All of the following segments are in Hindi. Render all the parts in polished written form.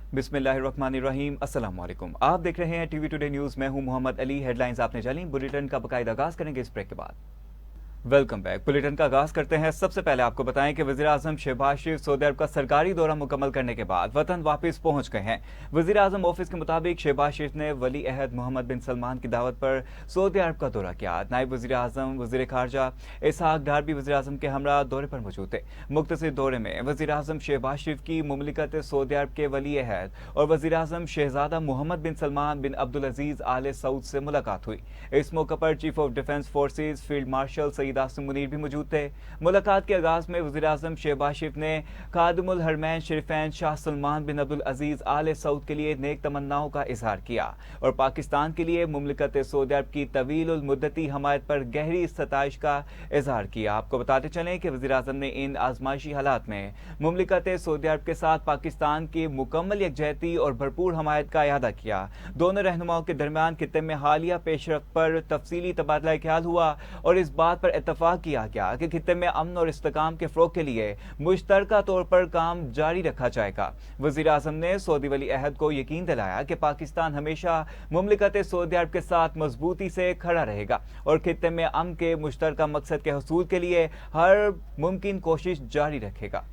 बिस्मिल्लाहिर्रहमानिर्रहीम। अस्सलाम वालेकुम। आप देख रहे हैं टीवी टुडे न्यूज़। मैं हूं मोहम्मद अली। हेडलाइंस आपने जानी, बुलेटिन का बाकायदा आगाज करेंगे इस ब्रेक के बाद। Welcome back. बुलेटिन का आगाज करते हैं। सबसे पहले आपको बताएं कि वज़ीर आज़म शहबाज शरीफ सऊदी अरब का सरकारी दौरा मुकम्मल करने के बाद वतन वापस पहुंच गए हैं। वज़ीर आज़म ऑफिस के मुताबिक शहबाज शरीफ ने वली अहद मोहम्मद बिन सलमान की दावत पर सऊदी अरब का दौरा किया। नायब वज़ीर आज़म वज़ीर खारजा इसहाक डार भी वज़ीर आज़म के हमरा दौरे पर मौजूद थे। मुख्तसर दौरे में वज़ीर आज़म शहबाज शरीफ की मुमलिकत सऊदी अरब के वली अहद और वज़ीर आज़म शहजादा मोहम्मद बिन सलमान बिन अब्दुल अजीज़ आले सऊद से मुलाकात हुई। इस मौके पर chief of defence forces field marshal Syed Asim Munir भी मौजूद थे। मुलाकात के आगाज में वज़ीर आज़म शहबाज शरीफ ने खादिमुल हरमैन शरीफैन शाह सलमान बिन अब्दुल अजीज़ आले सऊद के लिए नेक तमन्नाओं का इजहार किया और पाकिस्तान के लिए मुमलिकत सऊदी अरब की तवील उल मुद्दती हमायत पर गहरी सताइश का इजहार किया। आपको बताते चलें कि वज़ीर आज़म ने इन आजमाइशी हालात में मुमलिकत सऊदी अरब के साथ पाकिस्तान की मुकम्मल यकजहती और भरपूर हमायत का इयादा किया। दोनों रहनुमाओं के दरमियान खित्ते में हालिया पेशरफ्त पर तफसीली तबादला ख्याल हुआ और इस बात पर इत्तफाक किया गया कि खित्ते में अमन और इस्तेकाम के फ़रोग़ के लिए मुश्तरका तौर पर काम जारी रखा जाएगा। वज़ीर आज़म ने सऊदी वली अहद को यकीन दिलाया कि पाकिस्तान हमेशा मुमलिकत सऊदी अरब के साथ मजबूती से खड़ा रहेगा और खित्ते में अमन के मुश्तरका मकसद के हसूल के लिए हर मुमकिन कोशिश जारी रखेगा।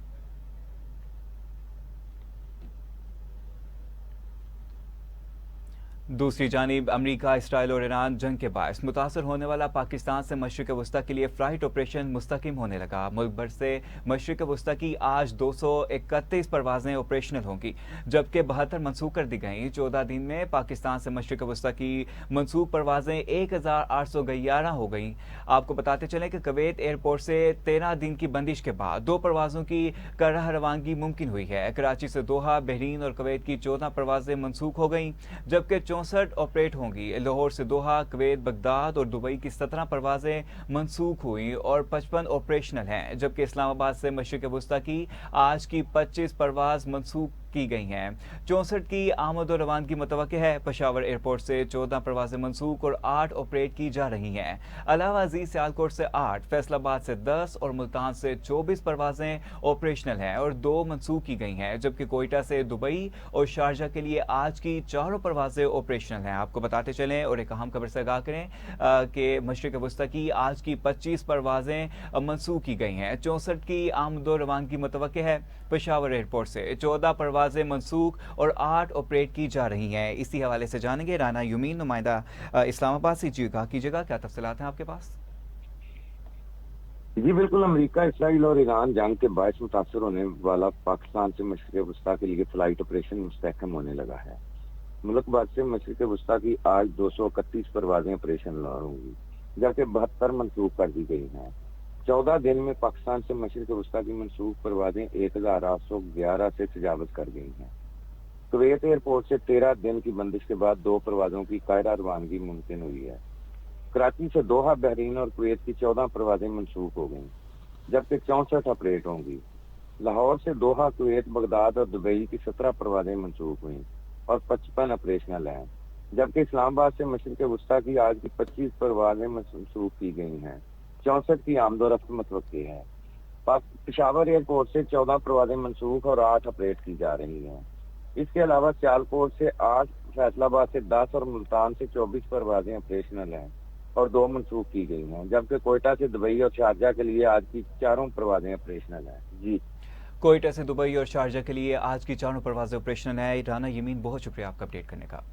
दूसरी जानिब अमरीका, इसराइल और ईरान जंग के बायस मुतासर होने वाला पाकिस्तान से मशरिक़ वस्ता के लिए फ़्लाइट ऑपरेशन मुस्तकिम होने लगा। मुल्क भर से मशरिक़ वस्ता की आज 231 परवाज़ें ऑपरेशनल होंगी, जबकि 72 मनसूख कर दी गईं। 14 दिन में पाकिस्तान से मशरिक़ वस्ता की मनसूख परवाज़ें 1811 हो गईं। आपको बताते चलें कि कुवैत एयरपोर्ट से 13 दिन की बंदिश के बाद 2 परवाज़ों की करह रवानगी मुमकिन हुई है। कराची से दोहा, बहरीन और कुवैत की 14 परवाज़ें मनसूख हो गईं, जबकि 64 ऑपरेट होंगी। लाहौर से दोहा, कुवैत, बगदाद और दुबई की 17 परवाजें मनसूख हुई और 55 ऑपरेशनल हैं, जबकि इस्लामाबाद से मशरिक़ वस्ता की आज की 25 परवाज मनसूख की गई हैं। 64 की आमद और रवानगी मुतवक्किल है। पेशावर एयरपोर्ट से 14 परवाजें मनसूख और 8 ऑपरेट की जा रही हैं। अलावा अजीज सियालकोट से 8, फैसलाबाद से 10 और मुल्तान से 24 परवाजें ऑपरेशनल हैं और 2 मनसूख की गई हैं, जबकि कोयटा से दुबई और शारजा के लिए आज की 4 परवाजें ऑपरेशनल हैं। आपको बताते चलें और एक अहम खबर से आगाह करें कि मशरिक़ वस्ता की आज की 25 परवाजें मनसूख की गई हैं। 64 की आमद और रवानगी मुतवक्किल है। पेशावर एयरपोर्ट से 14 परवाजें मनसूख और 8 ऑपरेट की जा रही हैं। इसी हवाले से जानेंगे राना युमीन, नुमाइंदा इस्लामाबाद से। जी कीजिएगा, क्या तफसीलात हैं आपके पास? जी बिल्कुल, अमेरिका, इसराइल और ईरान जंग के बायस मुतासर होने वाला पाकिस्तान से मशरिक़ वस्ता के लिए फ्लाइट ऑपरेशन मुस्तहकम होने लगा है। मुल्क भर से मशरिक़ वस्ता की आज 231 परवाजें ऑपरेशन होंगी, जबकि 72 मनसूख कर दी गई हैं। 14 दिन में पाकिस्तान से मशरिक़ वस्ता की मनसूख परवाजें 1811 से तजावज़ कर गई हैं। कुवैत एयरपोर्ट से 13 दिन की बंदिश के बाद 2 परवाजों की कायरा रवानगी मुमकिन हुई है। कराची से दोहा, बहरीन और कुवैत की 14 परवाजें मनसूख हो गईं, जबकि 64 ऑपरेट होंगी। लाहौर से दोहा, कुवैत, बगदाद और दुबई की 17 परवाजें मनसूख हुई और 55 ऑपरेशनल हैं, जबकि इस्लामाबाद से मशरिक़ वस्ता की आज की 25 परवाजें मनसूख की गई हैं। 64 की आमदोरफ्त मुतवक्किल है। पेशावर एयरपोर्ट से 14 परवाजें मनसूख और 8 ऑपरेट की जा रही हैं। इसके अलावा सियालकोट से 8, फैसलाबाद से 10 और मुल्तान से 24 परवाजें ऑपरेशनल हैं और 2 मनसूख की गई हैं, जबकि कोयटा से दुबई और शारजा के लिए आज की 4 परवाजें ऑपरेशनल हैं। जी, कोयटा से दुबई और शारजा के लिए आज की 4 परवाजें ऑपरेशनल हैं। राना यमीन, बहुत शुक्रिया आपका अपडेट करने का।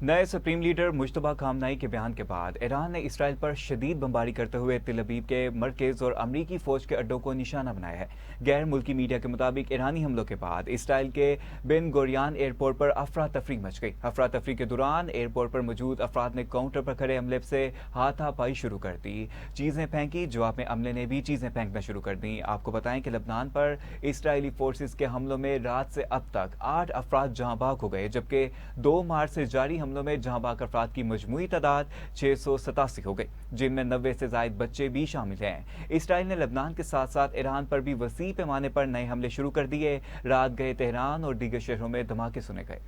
नए सुप्रीम लीडर मुश्तबा खामनाई के बयान के बाद ईरान ने इसराइल पर शदीद बमबारी करते हुए तिल अबीब के मरकज़ और अमरीकी फौज के अड्डों को निशाना बनाया है। गैर मुल्की मीडिया के मुताबिक ईरानी हमलों के बाद इसराइल के बिन गोरियान एयरपोर्ट पर अफरा तफरी मच गई। अफरा तफरी के दौरान एयरपोर्ट पर मौजूद अफराद ने काउंटर पर खड़े अमले से हाथापाई शुरू कर दी, चीज़ें फेंकी। जवाब में अमले ने भी चीज़ें फेंकना शुरू कर दी। आपको बताएं कि लबनान पर इसराइली फोर्सेज के हमलों में रात से अब तक 8 अफराद जहां बाग हो गए, जबकि 2 मार्च से जारी हमलों में जहां बाग अफराद की मजमूई तादाद 687 हो गई, जिनमें 90 से ज्यादा बच्चे भी शामिल हैं। इसराइल ने लबनान के साथ साथ ईरान पर भी वसी पैमाने पर नए हमले शुरू कर दिए। रात गए तेहरान और दीगर शहरों में धमाके सुने गए।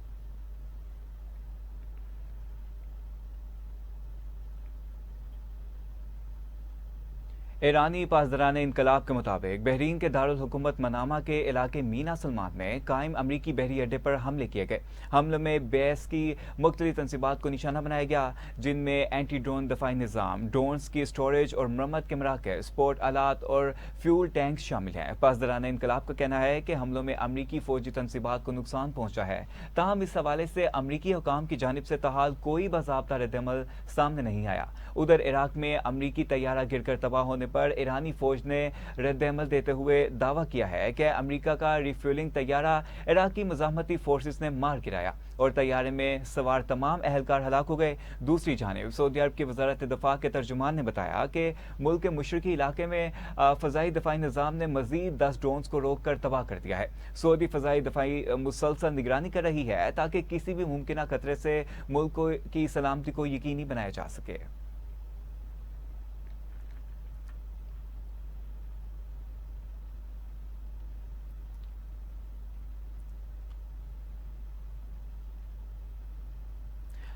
ईरानी पासदारान इनकलाब के मुताबिक बहरीन के दारुल हुकूमत मनामा के इलाके मीना सलमान में कायम अमरीकी बहरी अड्डे पर हमले किए गए। हमले में बेस की मुख्तलिफ तनसीबात को निशाना बनाया गया, जिनमें एंटी ड्रोन दफाई निज़ाम, ड्रोन्स की स्टोरेज और मरम्मत के मराकज़, स्पोर्ट आलात और फ्यूल टैंक्स शामिल हैं। पासदारान इनकलाब का कहना है कि हमलों में अमरीकी फौजी तनसीबात को नुकसान पहुंचा है। ताहम इस हवाले से अमरीकी हुकाम की जानिब से ताहाल कोई बाज़ाब्ता रद्दअमल सामने नहीं आया। उधर इराक में अमरीकी तैयारा गिरकर तबाह होने पर ईरानी फौज ने रद्दअमल देते हुए दावा किया है कि अमरीका का रिफ्यूलिंग तैयारा इराकी मुजाहमती फोर्सेस ने मार गिराया और तैयारे में सवार तमाम अहलकार हलाक हो गए। दूसरी जानिब सऊदी अरब की वजारत दफा के तर्जुमान ने बताया कि मुल्क के मशरकी इलाके में फ़ज़ाई दफाई निज़ाम ने मजीद 10 ड्रोन्स को रोक कर तबाह कर दिया है। सऊदी फ़ज़ाई दफाई मुसलसल निगरानी कर रही है ताकि किसी भी मुमकिन खतरे से मुल्क की सलामती को यकीनी बनाया जा सके।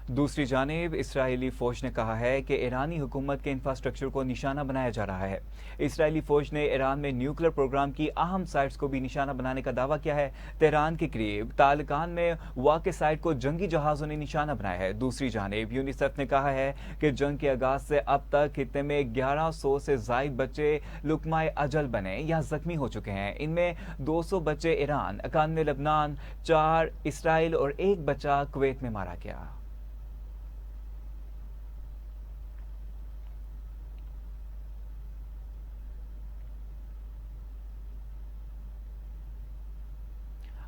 दूसरी जानिब इसराइली फौज ने कहा है कि ईरानी हुकूमत के इंफ्रास्ट्रक्चर को निशाना बनाया जा रहा है। इसराइली फौज ने ईरान में न्यूक्लियर प्रोग्राम की अहम साइट्स को भी निशाना बनाने का दावा किया है। तेहरान के करीब तालिकान में वाक़ साइट को जंगी जहाज़ों ने निशाना बनाया है। दूसरी जानिब यूनिसेफ ने कहा है कि जंग के आगाज से अब तक खित्ते में 1100 से ज़ायद बच्चे लुकमाए अजल बने या जख्मी हो चुके हैं। इनमें 200 बच्चे ईरान, 91 लबनान, 4 इसराइल और 1 बच्चा कुवैत में मारा गया।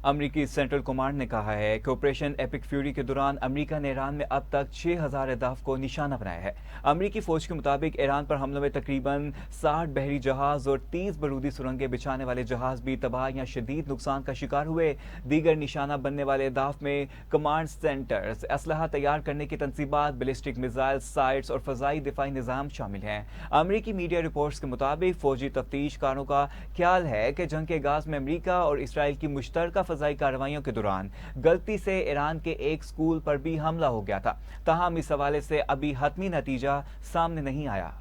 अमरीकी सेंट्रल कमांड ने कहा है कि ऑपरेशन एपिक फ्यूरी के दौरान अमेरिका ने ईरान में अब तक 6000 अहदाफ को निशाना बनाया है। अमरीकी फौज के मुताबिक ईरान पर हमलों में तकरीबन 60 बहरी जहाज और 30 बारूदी सुरंगें बिछाने वाले जहाज भी तबाह या शदीद नुकसान का शिकार हुए। दीगर निशाना बनने वाले अहदाफ में कमांड सेंटर्स, असलहा तैयार करने की तनसीबात, बैलिस्टिक मिसाइल साइट्स और फ़ज़ाई दिफाई निज़ाम शामिल हैं। अमरीकी मीडिया रिपोर्ट्स के मुताबिक फौजी तफ्तीशकारों का ख्याल है कि जंग के आगाज में अमरीका और इसराइल की मुश्तरका फ़ज़ाई कार्रवाइयों के दौरान गलती से ईरान के एक स्कूल पर भी हमला हो गया था। ताहम इस हवाले से अभी हतमी नतीजा सामने नहीं आया।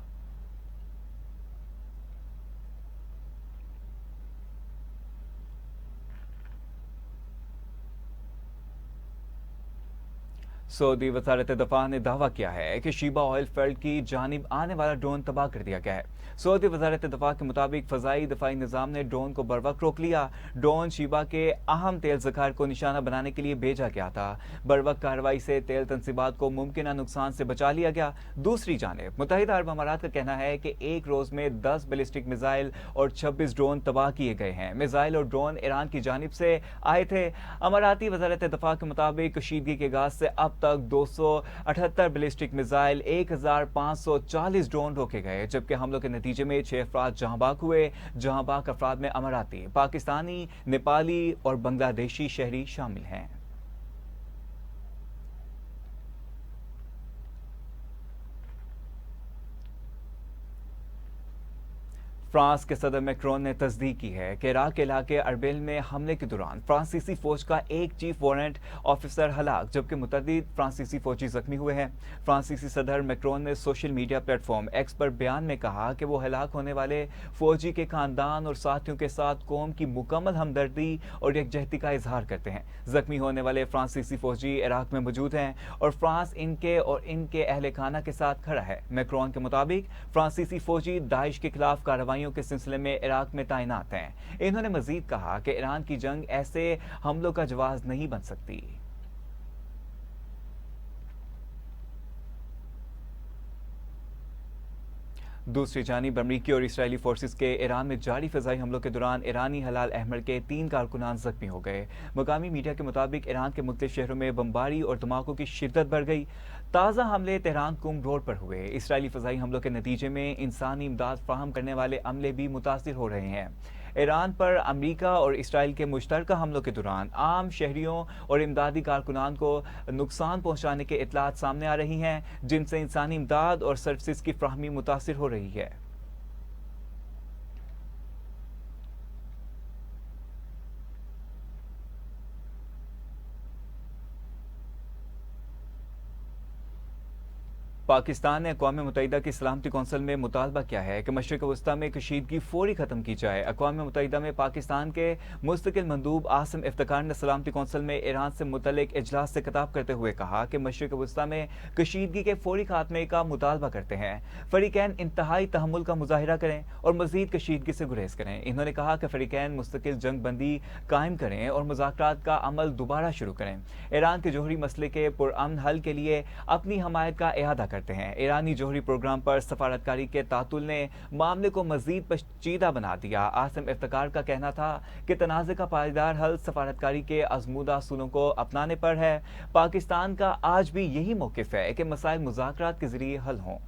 सऊदी वजारत दफा ने दावा किया है कि शीबा ऑयल फील्ड की जानिब आने वाला ड्रोन तबाह कर दिया गया है। सऊदी वजारत दफा के मुताबिक फ़ज़ाई दफाई निज़ाम ने ड्रोन को बर वक्त रोक लिया। ड्रोन शीबा के अहम तेल ज़खायर को निशाना बनाने के लिए भेजा गया था। बर वक्त कार्रवाई से तेल तनसीबात को मुमकिन नुकसान से बचा लिया गया। दूसरी जानिब मुत्तहिदा अरब अमारात का कहना है कि एक रोज़ में 10 बैलिस्टिक मिसाइल और 26 ड्रोन तबाह किए गए हैं। मिसाइल और ड्रोन ईरान की जानिब से आए थे। अमाराती वजारत दफा के मुताबिक कशीदगी के आगाज से अब तक 278 बैलिस्टिक मिसाइल, 1540 ड्रोन रोके गए, जबकि हमलों के नतीजे में 6 अफराद जहां बाग हुए। जहां बाग अफराद में अमाराती, पाकिस्तानी, नेपाली और बांग्लादेशी शहरी शामिल हैं। फ्रांस के सदर मैक्रोन ने तस्दीक की है कि इराक के इलाके अरबिल में हमले के दौरान फ्रांसीसी फौज का एक चीफ वारंट ऑफिसर हलाक, जबकि मुतअद्दिद फ्रांसीसी फौजी जख्मी हुए हैं। फ्रांसीसी सदर मैक्रोन ने सोशल मीडिया प्लेटफॉर्म एक्स पर बयान में कहा कि वो हलाक होने वाले फौजी के खानदान और साथियों के साथ कौम की मुकम्मल हमदर्दी और यकजहती का इजहार करते हैं। जख्मी होने वाले फ्रांसीसी फौजी इराक में मौजूद हैं और फ्रांस इनके और इनके अहल खाना के साथ खड़ा है। मैक्रोन के मुताबिक फ्रांसीसी फौजी दाइश के खिलाफ कार्रवाइयों के सिलसिले में इराक में तैनात हैं। इन्होंने मजीद कहा कि ईरान की जंग ऐसे हमलों का जवाब नहीं बन सकती। दूसरी जानिब अमरीकी और इसराइली फोर्सेस के ईरान में जारी फ़िज़ाई हमलों के दौरान ईरानी हलाल अहमर के 3 कारकुनान जख्मी हो गए। मुकामी मीडिया के मुताबिक ईरान के मुख्तलिफ शहरों में बमबारी और धमाकों की शिद्दत बढ़ गई। ताज़ा हमले तेहरान कुम रोड पर हुए। इसराइली फ़िज़ाई हमलों के नतीजे में इंसानी इमदाद फ्राहम करने वाले अमले भी मुतासिर हो रहे हैं। ईरान पर अमरीका और इसराइल के मुश्तरका हमलों के दौरान आम शहरियों और इमदादी कारकुनान को नुकसान पहुंचाने के इतलात सामने आ रही हैं, जिनसे इंसानी इमदाद और सर्विसेज की फ्राहमी मुतासिर हो रही है। पाकिस्तान ने अक़वाम मुत्तहिदा की सलामती कौंसिल में मुतालबा किया है कि मशरिक़ वस्ता में कशीदगी फौरी ख़त्म की जाए। अक़वाम मुत्तहिदा में पाकिस्तान के मुस्तकिल मंदूब आसिम इफ्तिकार ने सलामती कौंसिल में ईरान से मुतल्लिक इजलास से खिताब करते हुए कहा कि मशरिक़ वस्ता में कशीदगी के फौरी खात्मे का मुतालबा करते हैं। फ़रीक़ैन इंतहाई तहम्मुल का मुजाहिरा करें और मज़ीद कशीदगी से गुरेज करें। इन्होंने कहा कि फ़रीक़ैन मुस्तकिल जंग बंदी कायम करें और मुज़ाकरात का अमल दोबारा शुरू करें। ईरान के जोहरी मसले के पुरअमन हल के लिए अपनी हमायत का इआदा करते हैं। ईरानी जोहरी प्रोग्राम पर सफारतकारी के तातुल ने मामले को मजीद पेचीदा बना दिया। आसिम इफ्तिकार का कहना था कि तनाज़े का पायदार हल सफारतकारी के आज़मूदा असूलों को अपनाने पर है। पाकिस्तान का आज भी यही मौक़िफ़ है कि मसाइल मुज़ाकरात के जरिए हल हों।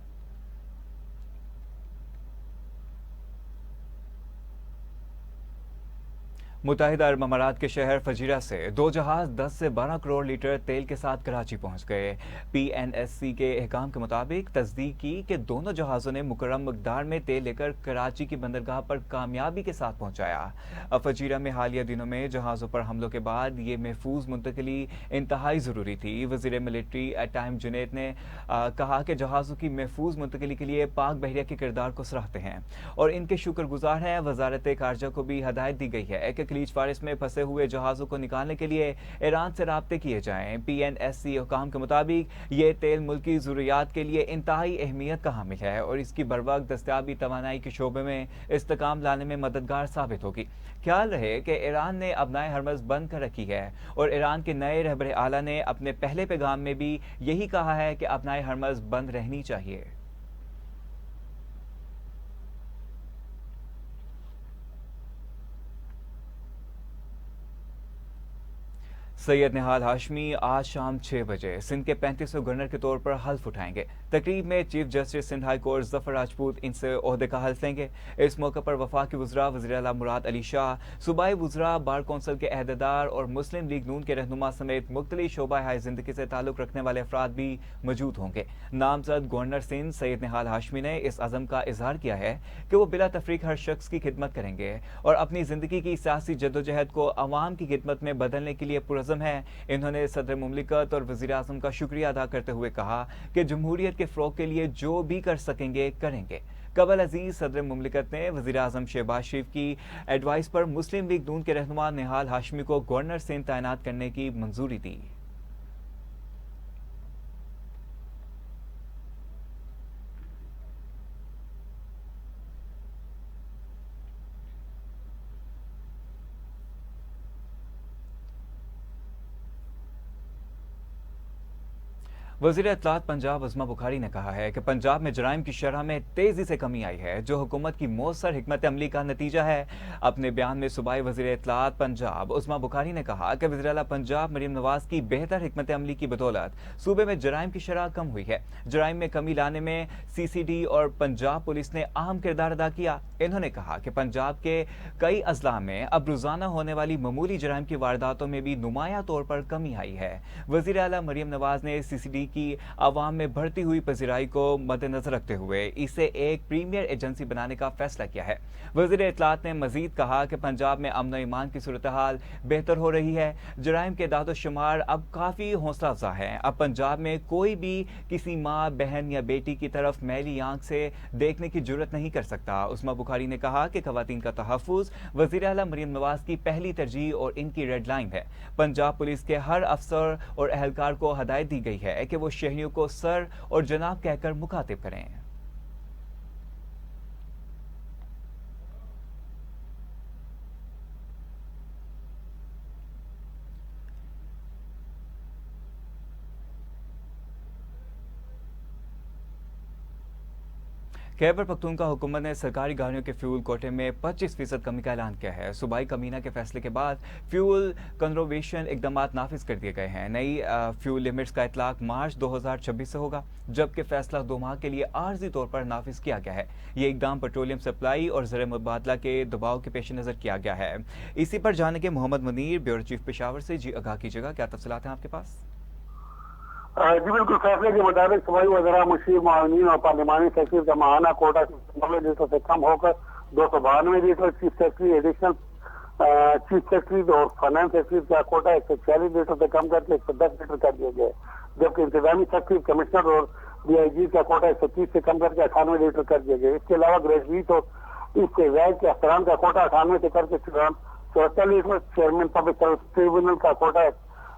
मुत्तहिदा अरब अमारात के शहर फजीरा से 2 जहाज 10 से 12 करोड़ लीटर तेल के साथ कराची पहुंच गए। PNSC के अहकाम के मुताबिक तस्दीक की कि दोनों जहाज़ों ने मुकर्रम मकदार में तेल लेकर कराची की बंदरगाह पर कामयाबी के साथ पहुंचाया। फजीरा में हालिया दिनों में जहाज़ों पर हमलों के बाद ये महफूज मुंतकिली इंतहाई ज़रूरी थी। वज़ीर मिलिट्री टाइम जुनैद ने कहा कि जहाज़ों की महफूज मुंतकिली के लिए पाक बहरिया के किरदार को सराहते हैं और इनके शुक्रगुजार हैं। वजारत खारजा को भी हदायत दी गई है कि खलीज फारिस में फंसे हुए जहाज़ों को निकालने के लिए ईरान से राब्ते किए जाएं। PNSC हुकाम के मुताबिक ये तेल मुल्की ज़रूरियात के लिए इंतहाई अहमियत का हामिल है और इसकी बरवक्त दस्तयाबी तवानाई के शोबे में इस्तेकाम लाने में मददगार साबित होगी। ख्याल रहे कि ईरान ने अबनाए हरमज़ बंद कर रखी है और ईरान के नए रहबर आला ने अपने पहले पैगाम में भी यही कहा है कि अबनाए हरमज़ बंद रहनी चाहिए। सैयद निहाल हाशमी आज शाम 6 बजे सिंध के 35वें गवर्नर के तौर पर हल्फ उठाएंगे। तकरीब में chief justice Sindh high court Zafar Rajput इनसे ओहदे का हल्फ लेंगे। इस मौके पर वफाकी वज़रा वज़ीर आला मुराद अली शाह, सूबाई वज़रा, बार कौंसिल के अहदेदार और मुस्लिम लीग नून के रहनुमा समेत मुख्तलिफ शोबा हाई जिंदगी से ताल्लुक़ रखने वाले अफराद भी मौजूद होंगे। नामजद गवर्नर सिंध सैयद निहाल हाशमी ने इस अज़म का इजहार किया है कि वो बिला तफरीक हर शख्स की खिदमत करेंगे और अपनी जिंदगी की सियासी जद्दोजहद को अवाम की खिदमत में बदलने के लिए पुरज़म है। इन्होंने सदर मुमलिकत और वज़ीर आज़म का शुक्रिया अदा करते हुए कहा कि जमहूरियत के फ़रोग़ के लिए जो भी कर सकेंगे करेंगे। कबल अजीज सदर मुमलिकत ने वज़ीर आज़म शहबाज शरीफ की एडवाइस पर मुस्लिम लीग नून के रहनुमा निहाल हाशमी को गवर्नर सिंध तैनात करने की मंजूरी दी। वज़ीर इत्तलात पंजाब उस्मा बुखारी ने कहा है कि पंजाब में जराइम की शरह में तेजी से कमी आई है, जो हुकूमत की मौसर हिकमत अमली का नतीजा है। अपने बयान में सूबाई वज़ीर इत्तलात पंजाब उस्मा बुखारी ने कहा कि वज़ीर आला पंजाब मरीम नवाज की बेहतर हिकमत अमली की बदौलत सूबे में जराइम की शरह कम हुई है। जराइम में कमी लाने में CCD और पंजाब पुलिस ने अहम किरदार अदा किया। इन्होंने कहा कि पंजाब के कई अजला में अब रोजाना होने वाली मामूली जराइम की वारदातों में भी नुमाया तौर पर कमी आई है। वज़ीर आला मरीम नवाज ने CCD की आवाम में बढ़ती हुई पजीराई को मद्देनजर रखते हुए इसे एक प्रीमियर एजेंसी बनाने का फैसला किया है। वज़ीर इत्तलात ने मजीद कहा कि पंजाब में अमन ईमान की सूरत हाल बेहतर हो रही है। जराइम के दादोशुमार अब काफ़ी हौसला अफजा है। अब पंजाब में कोई भी किसी माँ, बहन या बेटी की तरफ मैली आंख से देखने की जुर्रत नहीं कर सकता। उस्मा बुखारी ने कहा कि खवातीन का तहफ़्फ़ुज़ वज़ीर आला मरीम नवाज की पहली तरजीह और इनकी रेड लाइन है। पंजाब पुलिस के हर अफसर और एहलकार को हदायत दी गई है कि वो शहरियों को सर और जनाब कहकर मुखातिब करें। खैबर पख्तूनख्वा हुकूमत ने सरकारी गाड़ियों के फ्यूल कोटे में 25% कमी का ऐलान किया है। सूबाई कमीना के फैसले के बाद फ्यूल कंजर्वेशन इकदाम नाफिज कर दिए गए हैं। नई फ्यूल लिमिट्स का इतलाक मार्च 2026 से होगा, जबकि फैसला 2 माह के लिए आर्जी तौर पर नाफिज किया गया है। ये इकदाम पेट्रोलियम सप्लाई और ज़र मुबादला के दबाव के पेश नज़र किया गया है। इसी पर जाने के मोहम्मद मुनीर, ब्यूरो चीफ पेशावर से। जी आगाह कीजिएगा, क्या तफसीलात हैं आपके पास? जी बिल्कुल, फैसले के मुताबिक सूबाई वज़रा, मुशीर, मुआविनीन और पार्लिमानी सेक्रेटरी का माहाना कोटा 90 लीटर से कम होकर 292 litre, chief secretary, additional chief secretary और फाइनेंस सेक्रेटरी का कोटा 140 लीटर से कम करके 110 लीटर कर दिया गया है, जबकि इंतजामी सेक्रेटरी, कमिश्नर और DIG का कोटा 130 से कम करके 98 लीटर कर दिया गया। इसके अलावा ग्रेजुएट और इसके वैज के अफसरान का कोटा 98 से करके 74 litre, chairman public service tribunal का कोटा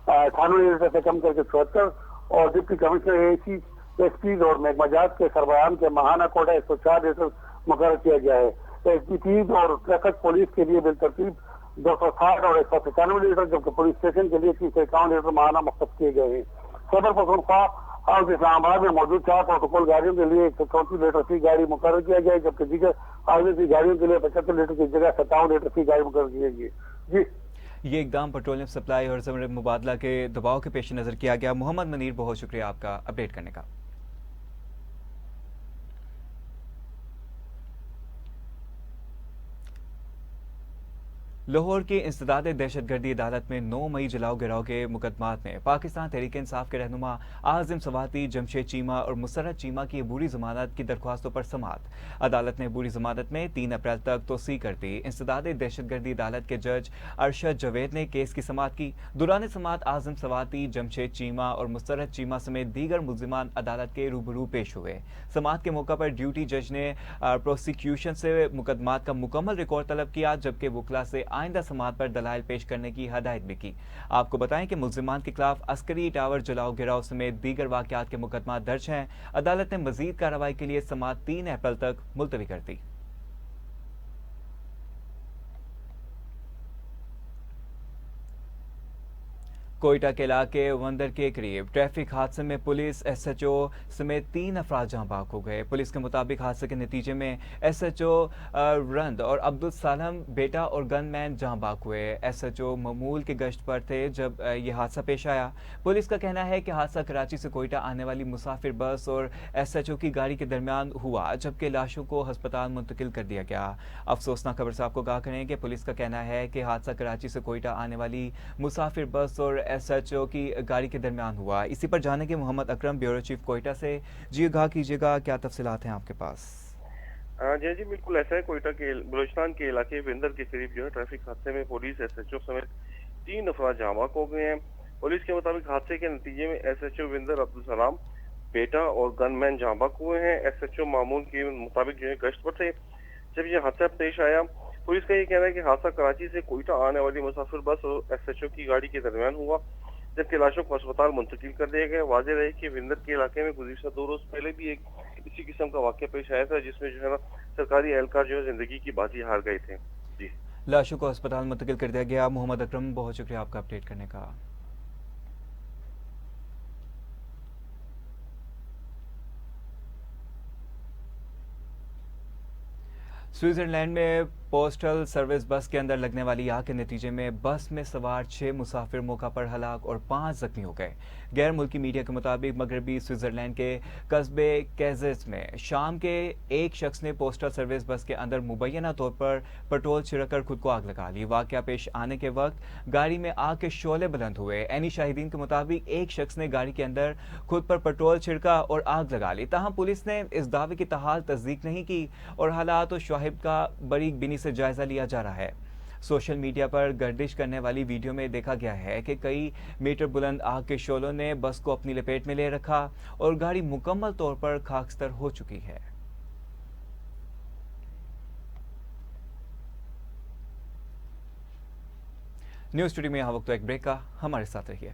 98 लीटर से कम करके 74 और डिप्टी कमिश्नर एसपी और महकमाजात के सरबराहान के माहाना कोटा 104 लीटर मुकर्रर किया गया है। एसपी और ट्रैफिक पुलिस के लिए बिलतरतीब 260 और 195 लीटर, जबकि पुलिस स्टेशन के लिए 351 लीटर माहाना मुख्तस किए गए हैं। सदर पसंदखा हाउस इस्लामाबाद में मौजूद 4 प्रोटोकॉल गाड़ियों के लिए 134 लीटर फी गाड़ी मुकर्रर किया गया है, जबकि दीगर हाउस की गाड़ियों के लिए 75 लीटर की जगह 57 लीटर फी गाड़ी मुकर्रर की गई। जी, ये इकदाम पेट्रोलियम सप्लाई और ज़मर मुबादला के दबाव के पेश नज़र किया गया। मोहम्मद मनीर, बहुत शुक्रिया आपका अपडेट करने का। लाहौर की इंसदाद दहशतगर्दी अदालत में 9 मई जलाओ गिराव के मुकदमात में पाकिस्तान तहरीक इंसाफ के रहनुमा आज़िम सवाती, जमशेद चीमा और मुसर्रत चीमा की अबूरी जमानत की दरख्वास्तों पर समाअत। अदालत ने अबूरी जमानत में 3 अप्रैल तक तोसी कर दी। इंसदाद दहशतगर्दी अदालत के जज अरशद जवेद ने केस की समाअत की। दौरान समाअत आज़िम सवाती, जमशेद चीमा और मुसर्रत चीमा समेत दीगर मुल्जिमान अदालत के रूबरू पेश हुए। समाअत के मौका पर ड्यूटी जज ने प्रोसिक्यूशन से मुकदमात का मुकम्मल रिकॉर्ड तलब किया, जबकि वकला से आइंदा समाअत पर दलाइल पेश करने की हदायत भी की। आपको बताएं कि मुल्जिमान के खिलाफ अस्करी टावर जलाओ गिराव समेत दीगर वाकयात के मुकदमा दर्ज हैं। अदालत ने मजीद कार्रवाई के लिए समाअत 3 अप्रैल तक मुलतवी कर दी। कोयटा के इलाके वंदर के करीब ट्रैफिक हादसे में पुलिस, SHO समेत 3 अफराद जहां बाग हो गए। पुलिस के मुताबिक हादसे के नतीजे में SHO रंद और अब्दुल सालम बेटा और गनमैन जहां बाग हुए। SHO ममूल के गश्त पर थे जब यह हादसा पेश आया। पुलिस का कहना है कि हादसा कराची से कोयटा आने वाली मुसाफिर बस और SHO की गाड़ी के दरमियान हुआ, जबकि लाशों को अस्पताल मुंतकिल कर दिया गया। अफसोसनाक खबर से आपको आगाह करें कि पुलिस का कहना है कि हादसा कराची से कोयटा आने वाली मुसाफिर बस और SHO की गाड़ी के दरमियान हुआ। इसी पर जाने के मोहम्मद अकरम, ब्यूरो चीफ कोयटा से। जी आगाह कीजिएगा, क्या तफसीलात हैं आपके पास? जी बिल्कुल ऐसा है। कोयटा के बलूचिस्तान के इलाके विंदर के करीब जो है ट्रैफिक हादसे में पुलिस, SHO समेत 3 अफराद जहां बाग हो गए हैं। पुलिस के मुताबिक हादसे के नतीजे में SHO विंदर अब्दुल सलाम बेटा और गनमैन जहां बाग हुए हैं। SHO मामूल के मुताबिक जो है गश्त पर थे जब यह हादसा पेश आया। पुलिस का ये कहना है कि हादसा कराची से कोयटा आने वाली मुसाफिर बस और SHO की गाड़ी के दरमियान हुआ, जबकि लाशों को अस्पताल मुंतकिल कर दिया गया। वाज़ेह रहे कि विंदर के इलाके में गुज़िश्ता 2 रोज पहले भी एक इसी किस्म का वाक़या पेश आया था, जिसमें जो है ना सरकारी एहलकार जो है जिंदगी की बाजी हार गए थे। जी, लाशों को अस्पताल मुंतकिल कर दिया गया। मोहम्मद अकरम, बहुत शुक्रिया आपका अपडेट करने का। स्विट्जरलैंड में पोस्टल सर्विस बस के अंदर लगने वाली आग के नतीजे में बस में सवार 6 मुसाफिर मौका पर हलाक और 5 जख्मी हो गए। गैर मुल्की मीडिया के मुताबिक मगरबी स्विट्जरलैंड के कस्बे कैजेस में शाम के एक शख्स ने पोस्टल सर्विस बस के अंदर मुबैना तौर पर पेट्रोल छिड़ककर खुद को आग लगा ली। वाकया पेश आने के वक्त गाड़ी में आग के शोले बुलंद हुए। ऐनी शाहिदीन के मुताबिक एक शख्स ने गाड़ी के अंदर खुद पर पेट्रोल छिड़का और आग लगा ली। ताहम पुलिस ने इस दावे की तहाल तस्दीक नहीं की और हालात और शाहिद का बारीक बिनी से जायजा लिया जा रहा है। सोशल मीडिया पर गर्दिश करने वाली वीडियो में देखा गया है कि कई मीटर बुलंद आग के शोलों ने बस को अपनी लपेट में ले रखा और गाड़ी मुकम्मल तौर पर खाकस्तर हो चुकी है। न्यूज़ स्टूडियो में यहाँ वक्त एक ब्रेक का, हमारे साथ रहिए।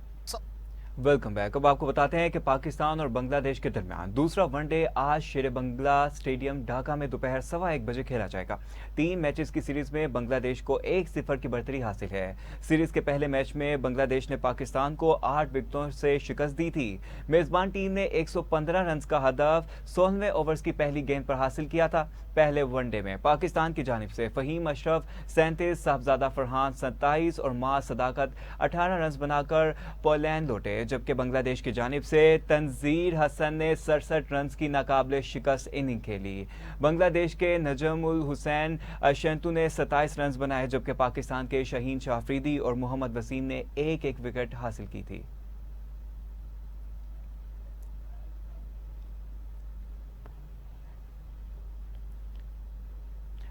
Welcome back. अब आपको बताते हैं कि पाकिस्तान और बांग्लादेश के दरमियान दूसरा वनडे आज शेर बंगला स्टेडियम ढाका में दोपहर 1:15 बजे खेला जाएगा। 3 मैचेस की सीरीज में बांग्लादेश को 1-0 की बढ़तरी हासिल है। सीरीज के पहले मैच में बांग्लादेश ने पाकिस्तान को 8 विकेटों से शिकस्त दी थी। मेजबान टीम ने 115 रन का हदफ 16वें ओवर्स की पहली गेंद पर हासिल किया था। पहले वनडे में पाकिस्तान की जानिब से फहीम अशरफ 37, साहबजादा फरहान 27 और मां सदाकत 18 रन बनाकर पोलैंड लौटे, जबकि बांग्लादेश की जानिब से तंजीर हसन ने 67 रन की नाकाबिले शिकस्त इनिंग खेली। बांग्लादेश के नजमुल हुसैन शंतु ने 27 रन बनाए, जबकि पाकिस्तान के शाहीन शाह अफरीदी और मोहम्मद वसीम ने एक विकेट हासिल की थी।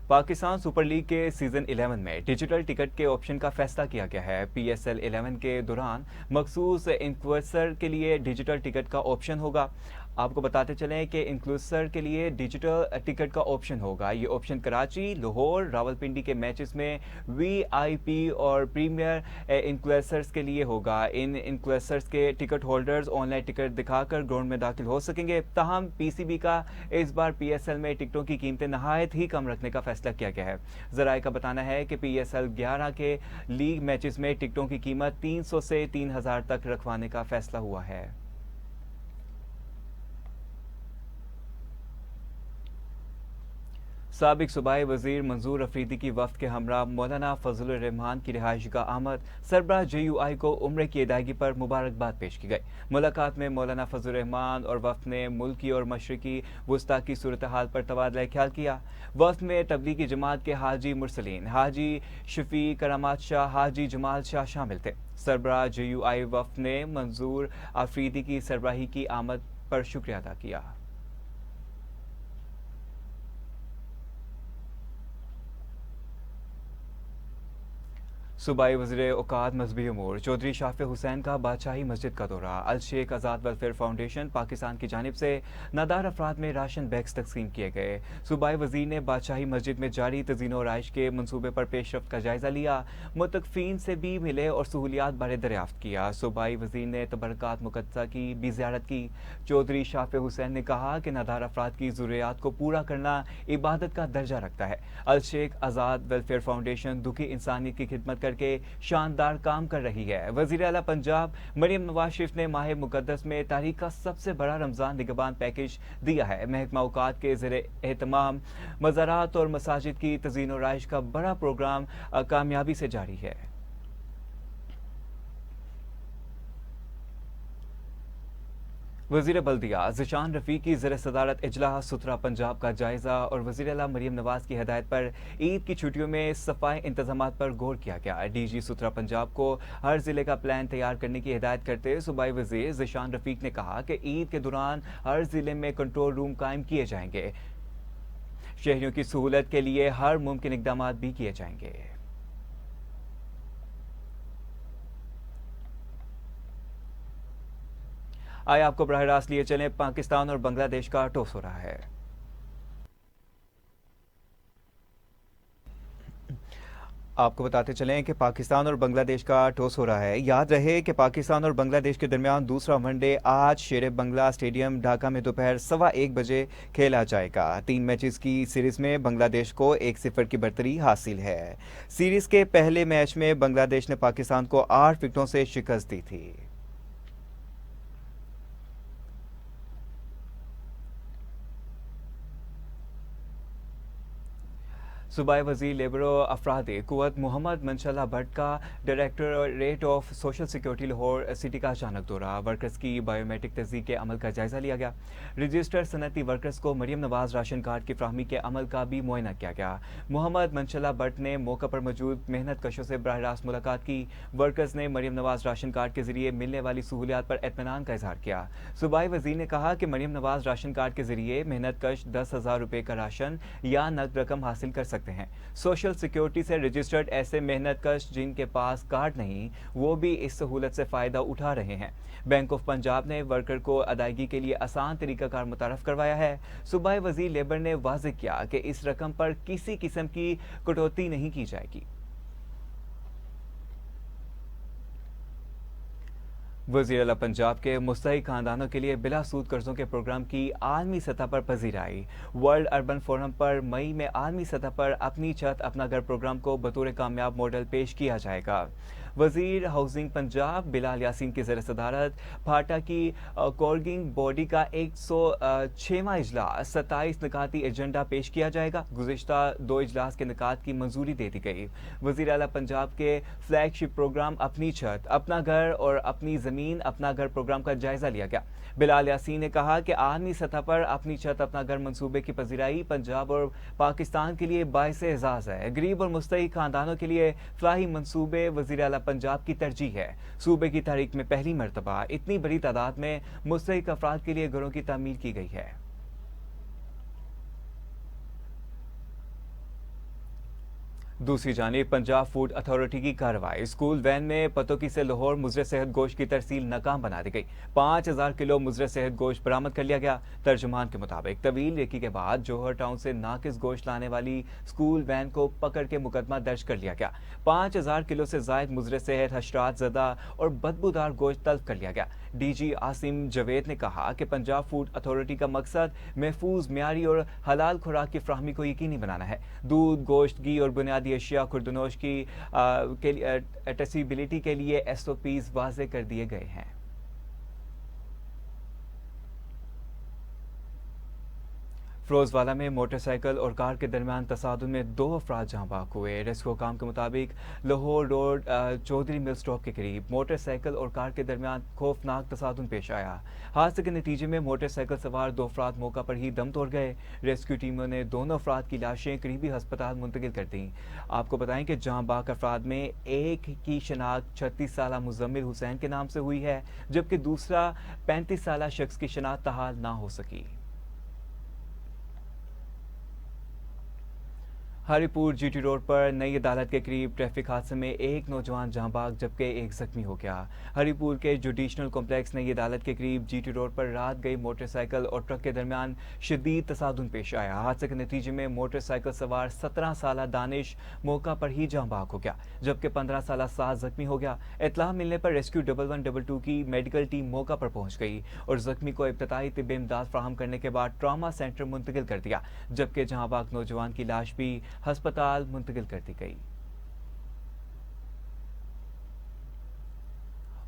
पाकिस्तान सुपर लीग के सीजन 11 में डिजिटल टिकट के ऑप्शन का फैसला किया गया है। PSL 11 के दौरान मखसूस इन्वेस्टर के लिए डिजिटल टिकट का ऑप्शन होगा। आपको बताते चलें कि इंक्लूसर के लिए डिजिटल टिकट का ऑप्शन होगा। ये ऑप्शन कराची, लाहौर, रावलपिंडी के मैचेस में वीआईपी और प्रीमियर इंक्लूसर्स के लिए होगा। इन इंक्लूसर्स के टिकट होल्डर्स ऑनलाइन टिकट दिखाकर ग्राउंड में दाखिल हो सकेंगे। ताहम पीसीबी का इस बार पीएसएल में टिकटों की कीमतें नहायत ही कम रखने का फैसला किया गया है। जराये का बताना है कि पीएसएल 11 के लीग मैचेस में टिकटों की कीमत 300 से 3000 तक रखवाने का फैसला हुआ है। साबिक सूबाई वजीर मंजूर अफरीदी की वफ्द के हमरा मौलाना फजल रहमान की रिहाइश का आमद सरबराह JUI को उम्र की अदायगी पर मुबारकबाद पेश की गई। मुलाकात में मौलाना फजल रहमान और वफ्द ने मुल्की और मशरकी वस्ता की सूरत हाल पर तबादला ख्याल किया। वफ्द में तबलीगी जमात के हाजी मुरसलीन, हाजी शफी करामात शाह, हाजी जमाल शाह शामिल थे। सरबराह JUI वफ्द ने मंजूर अफरीदी की सरबराही की आमद पर शुक्रिया अदा किया। सूबाई वज़ीर औकात मजहबी उमूर चौधरी शाफे हुसैन का बादशाही मस्जिद का दौरा। अल शेख आज़ाद वेलफेयर फाउंडेशन पाकिस्तान की जानिब से नादार अफराद में राशन बैग्स तकसीम किए गए। सूबाई वज़ीर ने बादशाही मस्जिद में जारी तज़ीनो आराइश के मनसूबे पर पेशरफ्त का जायजा लिया। मुतक़फ़ीन से भी मिले और सहूलियात बारे दरियाफ्त किया। सूबाई वज़ीर ने तबरकात मुक़द्दसा की भी ज़ियारत की। चौधरी शाफे हुसैन ने कहा कि नादार अफराद की ज़रूरियात को पूरा करना इबादत का दर्जा रखता है। अल शेख आज़ाद वेलफेयर फाउंडेशन दुखी इंसानियत की खिदमत करके शानदार काम कर रही है। वज़ीर आला पंजाब मरियम नवाज शरीफ ने माह मुकद्दस में तारीख का सबसे बड़ा रमजान निगहबान पैकेज दिया है। महकमा औकात के ज़ेरे एहतमाम मज़ारात और मसाजिद की तज़ीनो आराइश का बड़ा प्रोग्राम कामयाबी से जारी है। वज़ीर बल्दिया ज़िशान रफ़ीक की ज़ेर सदारत इजलास सुथरा पंजाब का जायज़ा और वज़ीर आला मरियम नवाज की हिदायत पर ईद की छुट्टियों में सफाई इंतजामात पर गौर किया गया। DG सुथरा पंजाब को हर ज़िले का प्लान तैयार करने की हिदायत करते सूबाई वज़ीर ज़िशान रफ़ीक ने कहा कि ईद के दौरान हर ज़िले में कंट्रोल रूम कायम किए जाएंगे। शहरियों की सहूलत के लिए हर मुमकिन इक़दाम भी किए जाएंगे। आए आपको बराह रास्त लिए चलें, पाकिस्तान और बांग्लादेश का टॉस हो रहा है। आपको बताते चलें कि पाकिस्तान और बांग्लादेश का टॉस हो रहा है। याद रहे कि पाकिस्तान और बांग्लादेश के दरमियान दूसरा वनडे आज शेर बंगला स्टेडियम ढाका में दोपहर 1:15 बजे खेला जाएगा। 3 मैचेस की सीरीज में बांग्लादेश को 1-0 की बढ़तरी हासिल है। सीरीज के पहले मैच में बांग्लादेश ने पाकिस्तान को 8 विकेटों से शिकस्त दी थी। सूबाई वज़ीर लेबर अफरादी कुव्वत मोहम्मद मंशल्ला भट्ट का directorate of social security Lahore city का अचानक दौरा। वर्कर्स की बायोमेट्रिक तस्दीक के अमल का जायजा लिया गया। रजिस्टर्ड सनती वर्कर्स को मरियम नवाज राशन कार्ड की फ्राहमी के अमल का भी मुआयना किया गया। मोहम्मद मंशल्ला भट्ट ने मौका पर मौजूद मेहनत कशों से बराह रास्त मुलाकात की। वर्कर्स ने मरियम नवाज राशन कार्ड के जरिए मिलने वाली सहूलियात पर इत्मीनान का इजहार किया। सूबाई वज़ीर ने कहा कि मरियम नवाज राशन कार्ड के जरिए मेहनत कश 10,000 रुपये का राशन या नकद रकम हासिल कर सकते हैं। सोशल सिक्योरिटी से रजिस्टर्ड ऐसे मेहनत कश जिनके पास कार्ड नहीं, वो भी इस सहूलत से फायदा उठा रहे हैं। बैंक ऑफ पंजाब ने वर्कर को अदायगी के लिए आसान तरीकाकार मुतारफ करवाया है। सूबाई वज़ीर लेबर ने वाज़ेह किया कि इस रकम पर किसी किस्म की कटौती नहीं की जाएगी। वज़ीर आला पंजाब के मुस्तहिक खानदानों के लिए बिला सूद कर्जों के प्रोग्राम की आलमी सतह पर पजीराई। वर्ल्ड अर्बन फोरम पर मई में आलमी सतह पर अपनी छत अपना घर प्रोग्राम को बतौर कामयाब मॉडल पेश किया जाएगा। वज़ीर हाउसिंग पंजाब बिलाल यासीन की ज़ेर सदारत फाटा की कोर्गिंग बॉडी का 106वां इजलास 27 निकाती एजेंडा पेश किया जाएगा। गुज़िश्ता 2 इजलास के निकात की मंजूरी दे दी गई। वज़ीर आला पंजाब के फ्लैगशिप प्रोग्राम अपनी छत अपना घर और अपनी ज़मीन अपना घर प्रोग्राम का जायजा लिया गया। बिलाल यासीन ने कहा कि आलमी सतह पर अपनी छत अपना घर मंसूबे की पजीराई पंजाब और पाकिस्तान के लिए बाइस एजाज़ है। गरीब और मुस्तहिक खानदानों के लिए फलाही मंसूबे वज़ीर आला पंजाब की तरजीह है। सूबे की तारीख में पहली मरतबा इतनी बड़ी तादाद में मुस्तहिक अफराद के लिए घरों की तामीर की गई है। दूसरी जानिब पंजाब फूड अथॉरिटी की कार्रवाई, स्कूल वैन में पतोकी से लाहौर मुजरे सेहत गोश्त की तरसील नाकाम बना दी गई। 5000 किलो मुजरे सेहत गोश्त बरामद कर लिया गया। तर्जुमान के मुताबिक तवील रेकी के बाद जौहर टाउन से नाकिस गोश्त लाने वाली स्कूल वैन को पकड़ के मुकदमा दर्ज कर लिया गया। 5000 किलो से जायद मुजरे सेहत, हशरात ज़दा और बदबूदार गोश्त तलब कर लिया गया। डीजी आसिम जवेद ने कहा कि पंजाब फूड अथॉरिटी का मकसद महफूज, म्यारी और हलाल खुराक की फ्राहमी को यकीनी बनाना है। दूध, गोश्त, घी और बुनियादी एशिया खुर्दनोश की ट्रेसिबिलिटी के लिए SOPs वाजे कर दिए गए हैं। फिरोजवाला में मोटरसाइकिल और कार के दरमियान तसादुम में 2 अफराद जहां बाक हुए। रेस्क्यू काम के मुताबिक लाहौर रोड चौधरी मिल स्टॉप के करीब मोटरसाइकिल और कार के दरमियान खौफनाक तसादुम पेश आया। हादसे के नतीजे में मोटरसाइकिल सवार 2 अफराद मौका पर ही दम तोड़ गए। रेस्क्यू टीमों ने दोनों अफराद की लाशें करीबी अस्पताल मुंतकिल कर दी। आपको बताएं कि जहां बाक अफराद में एक की शनाख्त 36 साला मुजम्मिल हुसैन के नाम से हुई है, जबकि दूसरा 35 साला शख्स की शनाख्त ताहाल ना हो सकी। हरिपुर GT रोड पर नई अदालत के करीब ट्रैफिक हादसे में एक नौजवान जहां भाग जबकि एक जख्मी हो गया। हरिपुर के जुडिशनल कॉम्प्लेक्स नई अदालत के करीब GT रोड पर रात गई मोटरसाइकिल और ट्रक के दरमियान शदीद तसादुम पेश आया। हादसे के नतीजे में मोटरसाइकिल सवार 17 साला दानिश मौका पर ही जहां भाग हो गया, जबकि 15 साला साज जख्मी हो गया। इत्तला मिलने पर रेस्क्यू 1122 की मेडिकल टीम मौका पर पहुंच गई और जख्मी को इब्तदाई तिब्बी इमदाद फराहम करने के बाद ट्रामा सेंटर मुंतकिल कर दिया, जबकि जहां भाग नौजवान की लाश भी अस्पताल मुंतकिल कर दी गई।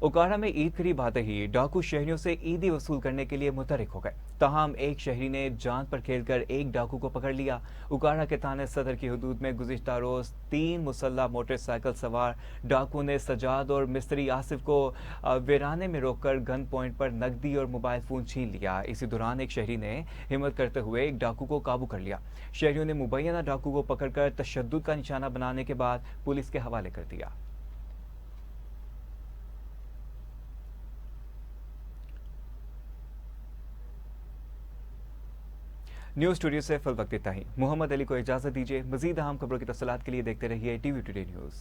उकाड़ा में ईद करीब आते ही डाकू शहरियों से ईदी वसूल करने के लिए मुतहरिक हो गए। तहाम एक शहरी ने जान पर खेलकर एक डाकू को पकड़ लिया। उकाड़ा के थाने सदर की हदूद में गुज़िश्ता रोज 3 मुसल्ला मोटरसाइकिल सवार डाकू ने सजाद और मिस्त्री आसिफ को वीराने में रोककर गन पॉइंट पर नकदी और मोबाइल फोन छीन लिया। इसी दौरान एक शहरी ने हिम्मत करते हुए एक डाकू को काबू कर लिया। शहरियों ने मुबैना डाकू को पकड़कर तशद्दुद का निशाना बनाने के बाद पुलिस के हवाले कर दिया। न्यूज़ स्टूडियो से फिल वक्त इतना ही। मोहम्मद अली को इजाज़त दीजिए। मज़ीद अहम खबरों की तफसीलात के लिए देखते रहिए TV टुडे न्यूज़।